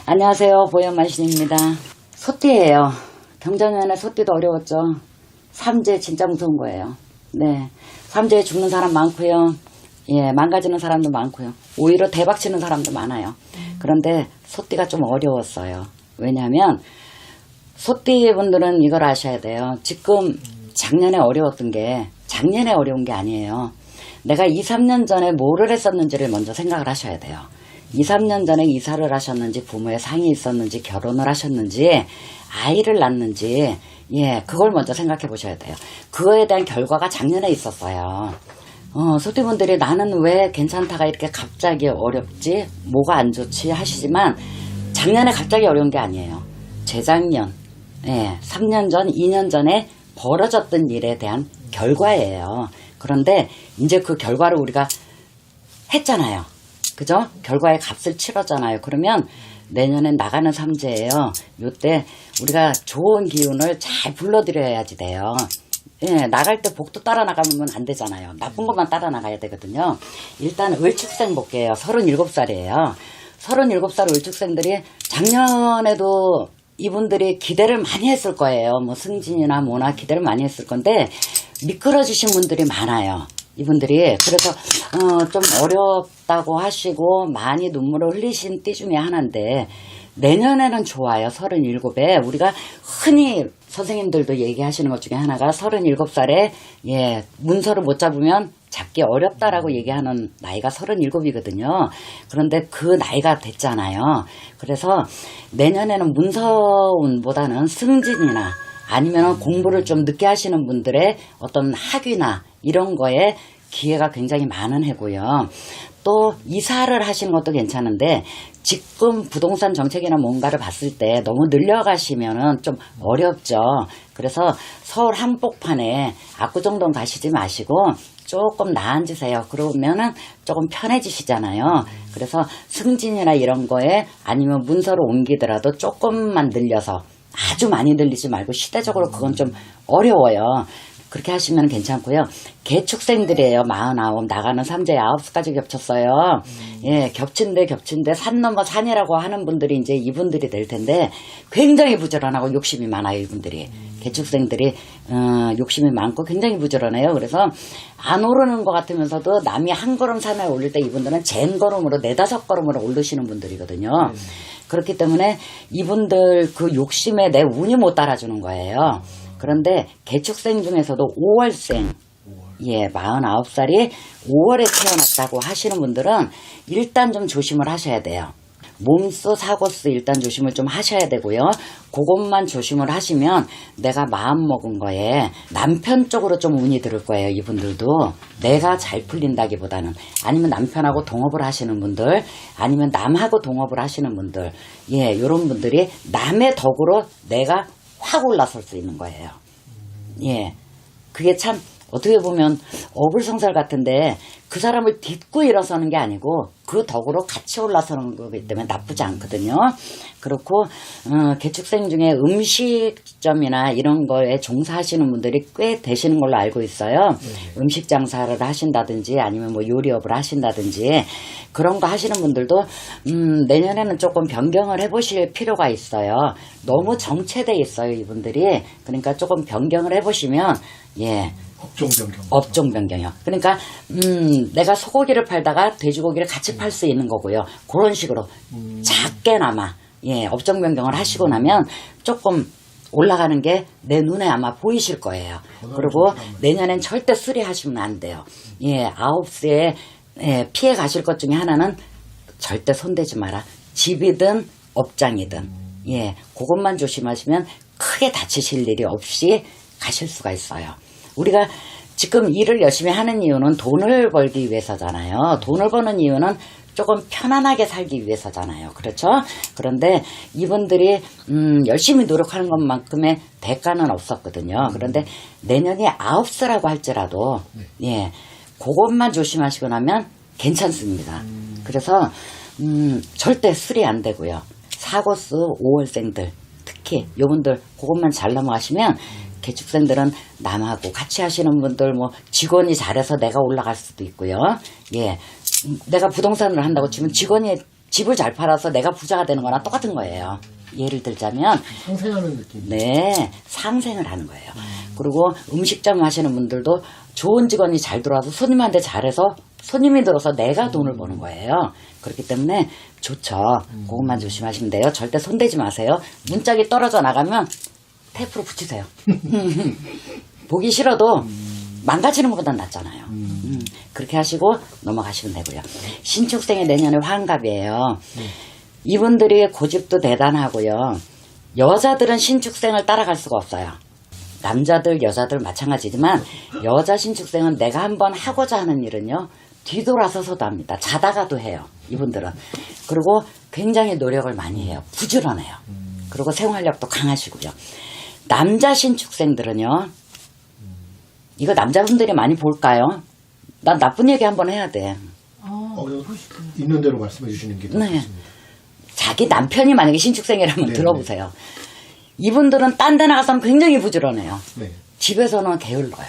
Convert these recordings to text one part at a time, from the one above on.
안녕하세요. 보현만신입니다. 소띠예요. 경자년에 소띠도 어려웠죠. 삼재 진짜 무서운 거예요. 네, 삼재에 죽는 사람 많고요. 예, 망가지는 사람도 많고요. 오히려 대박 치는 사람도 많아요. 그런데 소띠가 좀 어려웠어요. 왜냐하면 소띠 분들은 이걸 아셔야 돼요. 지금 작년에 어려웠던 게 작년에 어려운 게 아니에요. 내가 2, 3년 전에 뭐를 했었는지를 먼저 생각을 하셔야 돼요. 2, 3년 전에 이사를 하셨는지, 부모의 상이 있었는지, 결혼을 하셨는지, 아이를 낳는지, 예, 그걸 먼저 생각해 보셔야 돼요. 그거에 대한 결과가 작년에 있었어요. 소띠분들이 나는 왜 괜찮다가 이렇게 갑자기 어렵지? 뭐가 안 좋지? 하시지만, 작년에 갑자기 어려운 게 아니에요. 재작년, 예, 3년 전, 2년 전에 벌어졌던 일에 대한 결과예요. 그런데 이제 그 결과를 우리가 했잖아요. 그죠? 결과의 값을 치렀잖아요. 그러면 내년엔 나가는 삼재예요. 요때 우리가 좋은 기운을 잘 불러들여야지 돼요. 예, 나갈 때 복도 따라 나가면 안 되잖아요. 나쁜 것만 따라 나가야 되거든요. 일단 을축생 볼게요. 37살이에요. 37살 을축생들이 작년에도 이분들이 기대를 많이 했을 거예요. 뭐 승진이나 뭐나 기대를 많이 했을 건데 미끄러지신 분들이 많아요. 이분들이. 그래서 좀 어렵다고 하시고 많이 눈물을 흘리신 띠 중에 하나인데 내년에는 좋아요. 37에 우리가 흔히 선생님들도 얘기하시는 것 중에 하나가 37살에 예, 문서를 못 잡으면 잡기 어렵다라고 얘기하는 나이가 37이거든요. 그런데 그 나이가 됐잖아요. 그래서 내년에는 문서운보다는 승진이나 아니면 공부를 좀 늦게 하시는 분들의 어떤 학위나 이런 거에 기회가 굉장히 많은 해고요. 또 이사를 하시는 것도 괜찮은데 지금 부동산 정책이나 뭔가를 봤을 때 너무 늘려가시면은 좀 어렵죠. 그래서 서울 한복판에 압구정동 가시지 마시고 조금 나앉으세요. 그러면은 조금 편해지시잖아요. 그래서 승진이나 이런 거에 아니면 문서를 옮기더라도 조금만 늘려서 아주 많이 늘리지 말고 시대적으로 그건 좀 어려워요. 그렇게 하시면 괜찮고요. 개축생들이에요. 49 나가는 삼재 9수까지 겹쳤어요. 예, 겹친데 산 넘어 산이라고 하는 분들이 이제 이분들이 될 텐데 굉장히 부지런하고 욕심이 많아요. 이분들이. 개축생들이 욕심이 많고 굉장히 부지런해요. 그래서 안 오르는 것 같으면서도 남이 한 걸음 산에 올릴 때 이분들은 젠 걸음으로 4-5걸음으로 오르시는 분들이거든요. 그렇기 때문에 이분들 그 욕심에 내 운이 못 따라주는 거예요. 그런데 개축생 중에서도 5월생, 예, 49살이 5월에 태어났다고 하시는 분들은 일단 좀 조심을 하셔야 돼요. 몸수, 사고수 일단 조심을 좀 하셔야 되고요. 그것만 조심을 하시면 내가 마음 먹은 거에 남편 쪽으로 좀 운이 들을 거예요. 이분들도 내가 잘 풀린다기보다는 아니면 남편하고 동업을 하시는 분들 아니면 남하고 동업을 하시는 분들 예, 요런 분들이 남의 덕으로 내가 확 올라설 수 있는 거예요. 예, 그게 참 어떻게 보면 어불성설 같은데 그 사람을 딛고 일어서는 게 아니고 그 덕으로 같이 올라서는 거기 때문에 나쁘지 않거든요. 그렇고 개축생 중에 음식점이나 이런 거에 종사하시는 분들이 꽤 되시는 걸로 알고 있어요. 음식 장사를 하신다든지 아니면 뭐 요리업을 하신다든지 그런 거 하시는 분들도 내년에는 조금 변경을 해보실 필요가 있어요. 너무 정체돼 있어요, 이분들이. 그러니까 조금 변경을 해보시면 예. 업종 변경이요. 그러니까 내가 소고기를 팔다가 돼지고기를 같이 팔 수 있는 거고요. 그런 식으로 작게나마 예, 업종 변경을 하시고 나면 조금 올라가는 게 내 눈에 아마 보이실 거예요. 그리고 내년엔 절대 수리하시면 안 돼요. 예, 9시에 예, 피해 가실 것 중에 하나는 절대 손대지 마라. 집이든 업장이든 예, 그것만 조심하시면 크게 다치실 일이 없이 가실 수가 있어요. 우리가 지금 일을 열심히 하는 이유는 돈을 벌기 위해서잖아요. 돈을 버는 이유는 조금 편안하게 살기 위해서잖아요. 그렇죠? 그런데 이분들이 열심히 노력하는 것만큼의 대가는 없었거든요. 그런데 내년이 9수라고 할지라도 예, 그것만 조심하시고 나면 괜찮습니다. 그래서 절대 수리 안 되고요. 사고수 5월생들 특히 요분들 그것만 잘 넘어가시면 개축생들은 남하고 같이 하시는 분들 뭐 직원이 잘해서 내가 올라갈 수도 있고요. 예, 내가 부동산을 한다고 치면 직원이 집을 잘 팔아서 내가 부자가 되는 거나 똑같은 거예요. 예를 들자면 상생하는 느낌. 네, 상생을 하는 거예요. 그리고 음식점 하시는 분들도 좋은 직원이 잘 들어와서 손님한테 잘해서 손님이 들어서 내가 돈을 버는 거예요. 그렇기 때문에 좋죠. 그것만 조심하시면 돼요. 절대 손대지 마세요. 문짝이 떨어져 나가면 테이프로 붙이세요. 보기 싫어도 망가지는 것보단 낫잖아요. 그렇게 하시고 넘어가시면 되고요. 신축생이 내년에 환갑이에요. 이분들이 고집도 대단하고요. 여자들은 신축생을 따라갈 수가 없어요. 남자들, 여자들 마찬가지지만 여자 신축생은 내가 한번 하고자 하는 일은요. 뒤돌아서서도 합니다. 자다가도 해요. 이분들은. 그리고 굉장히 노력을 많이 해요. 부지런해요. 그리고 생활력도 강하시고요. 남자 신축생들은요. 이거 남자분들이 많이 볼까요? 난 나쁜 얘기 한번 해야 돼. 있는 대로 말씀해 주시는 게 네. 좋습니다. 자기 남편이 만약에 신축생이라면 네, 들어보세요. 이분들은 딴 데 나가서는 굉장히 부지런해요. 네. 집에서는 게을러요.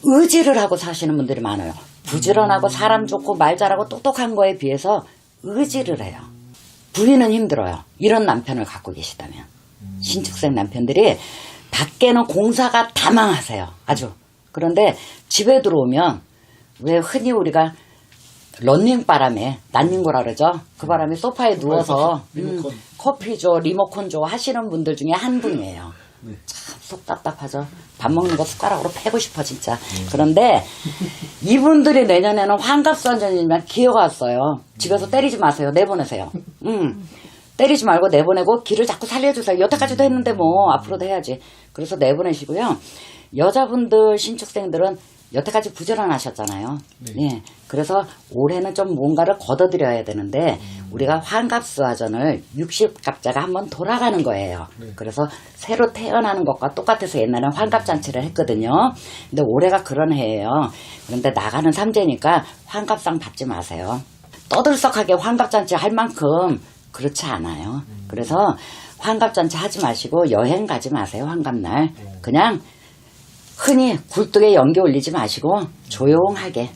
의지를 하고 사시는 분들이 많아요. 부지런하고 사람 좋고 말 잘하고 똑똑한 거에 비해서 의지를 해요. 부인은 힘들어요. 이런 남편을 갖고 계시다면. 신축생 남편들이 밖에는 공사가 다망하세요. 아주. 그런데 집에 들어오면 왜 흔히 우리가 런닝 바람에 난닝고라 그러죠. 그 바람에 소파에 누워서 리모컨. 커피 줘, 리모컨 줘 하시는 분들 중에 한 분이에요. 네. 참 속 답답하죠. 밥 먹는 거 숟가락으로 패고 싶어 진짜. 그런데 이분들이 내년에는 환갑수완전이면 기회가 왔어요. 집에서 때리지 마세요. 내보내세요. 때리지 말고 내보내고 길을 자꾸 살려주세요. 여태까지도 했는데 뭐 앞으로도 해야지. 그래서 내보내시고요. 여자분들 신축생들은 여태까지 부지런하셨잖아요. 네. 그래서 올해는 좀 뭔가를 걷어들여야 되는데 우리가 환갑수화전을 60갑자가 한번 돌아가는 거예요. 그래서 새로 태어나는 것과 똑같아서 옛날에는 환갑잔치를 했거든요. 근데 올해가 그런 해예요. 그런데 나가는 삼재니까 환갑상 받지 마세요. 떠들썩하게 환갑잔치 할 만큼 그렇지 않아요. 그래서 환갑잔치 하지 마시고 여행 가지 마세요. 환갑날. 그냥 흔히 굴뚝에 연기 올리지 마시고 조용하게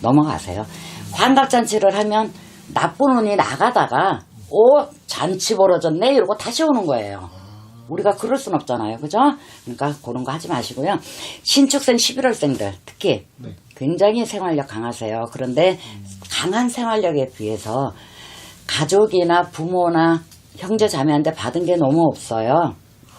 넘어가세요. 환갑잔치를 하면 나쁜 운이 나가다가 잔치 벌어졌네 이러고 다시 오는 거예요. 우리가 그럴 순 없잖아요. 그죠? 그러니까 그런 거 하지 마시고요. 신축생 11월생들 특히 굉장히 생활력 강하세요. 그런데 강한 생활력에 비해서 가족이나 부모나 형제 자매한테 받은 게 너무 없어요.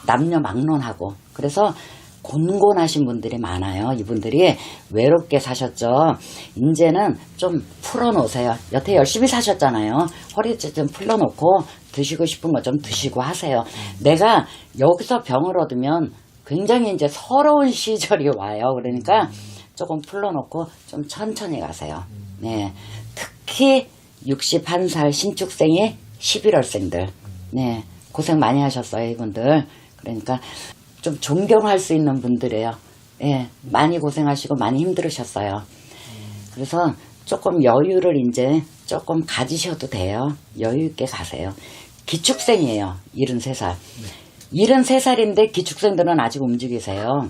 남녀 막론하고. 그래서 곤곤하신 분들이 많아요. 이분들이 외롭게 사셨죠. 이제는 좀 풀어놓으세요. 여태 열심히 사셨잖아요. 허리 좀 풀어놓고 드시고 싶은 거 좀 드시고 하세요. 내가 여기서 병을 얻으면 굉장히 이제 서러운 시절이 와요. 그러니까 조금 풀어놓고 좀 천천히 가세요. 네, 특히 61살 신축생이 11월생들. 네, 고생 많이 하셨어요. 이분들. 그러니까 좀 존경할 수 있는 분들이에요. 예, 많이 고생하시고 많이 힘들으셨어요. 그래서 조금 여유를 이제 조금 가지셔도 돼요. 여유 있게 가세요. 기축생이에요. 73살. 73살인데 기축생들은 아직 움직이세요.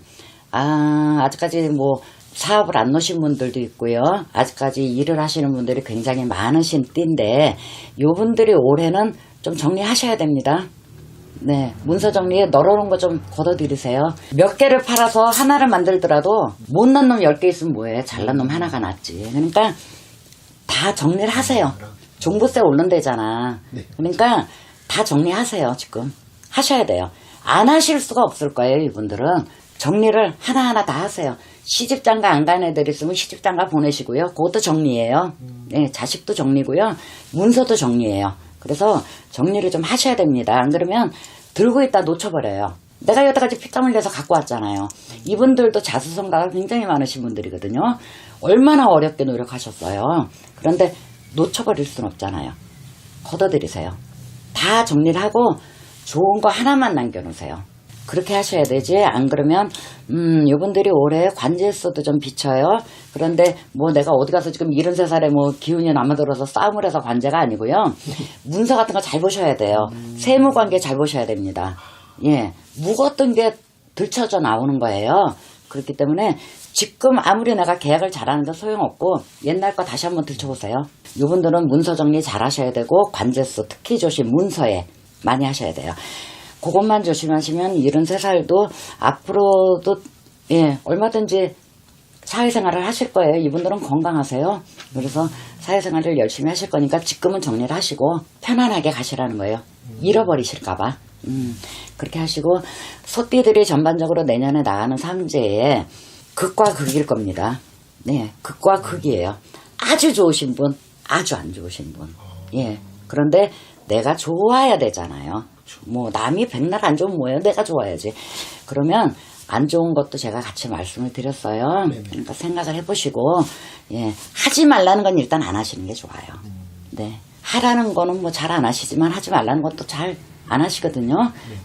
아직까지 뭐 사업을 안 놓으신 분들도 있고요. 아직까지 일을 하시는 분들이 굉장히 많으신 띠인데 요분들이 올해는 좀 정리하셔야 됩니다. 네, 문서 정리에 널어놓은 거 좀 걷어들이세요. 몇 개를 팔아서 하나를 만들더라도 못난 놈 10개 있으면 뭐해. 잘난 놈 하나가 낫지. 그러니까 다 정리를 하세요. 종부세 오른대잖아. 그러니까 다 정리하세요. 지금 하셔야 돼요. 안 하실 수가 없을 거예요. 이분들은 정리를 하나하나 다 하세요. 시집장가 안 간 애들 있으면 시집장가 보내시고요. 그것도 정리예요. 네, 자식도 정리고요. 문서도 정리예요. 그래서 정리를 좀 하셔야 됩니다. 안 그러면 들고 있다 놓쳐버려요. 내가 여태까지 피땀 흘려서 갖고 왔잖아요. 이분들도 자수성가가 굉장히 많으신 분들이거든요. 얼마나 어렵게 노력하셨어요. 그런데 놓쳐버릴 순 없잖아요. 걷어들이세요. 다 정리를 하고 좋은 거 하나만 남겨놓으세요. 그렇게 하셔야 되지. 안 그러면 이분들이 올해 관제수도 좀 비쳐요. 그런데 뭐 내가 어디 가서 지금 73살에 뭐 기운이 남아들어서 싸움을 해서 관제가 아니고요. 문서 같은 거 잘 보셔야 돼요. 세무관계 잘 보셔야 됩니다. 예, 묵었던 게 들쳐져 나오는 거예요. 그렇기 때문에 지금 아무리 내가 계약을 잘하는데 소용없고 옛날 거 다시 한번 들춰보세요. 이분들은 문서 정리 잘 하셔야 되고 관제수 특히 조심 문서에 많이 하셔야 돼요. 그것만 조심하시면 73살도 앞으로도 예 얼마든지 사회생활을 하실 거예요. 이분들은 건강하세요. 그래서 사회생활을 열심히 하실 거니까 지금은 정리를 하시고 편안하게 가시라는 거예요. 잃어버리실까봐. 그렇게 하시고 소띠들이 전반적으로 내년에 나가는 삼재에 극과 극일 겁니다. 네, 극과 극이에요. 아주 좋으신 분, 아주 안 좋으신 분. 예. 그런데 내가 좋아야 되잖아요. 뭐 남이 백날 안 좋으면 뭐예요? 내가 좋아야지. 그러면 안 좋은 것도 제가 같이 말씀을 드렸어요. 그러니까 생각을 해보시고 예 하지 말라는 건 일단 안 하시는 게 좋아요. 네 하라는 거는 뭐 잘 안 하시지만 하지 말라는 것도 잘 안 하시거든요.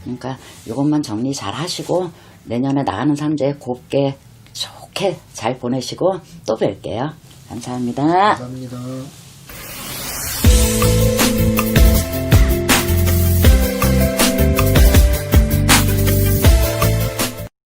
그러니까 이것만 정리 잘 하시고 내년에 나가는 삼재 곱게 좋게 잘 보내시고 또 뵐게요. 감사합니다. 감사합니다.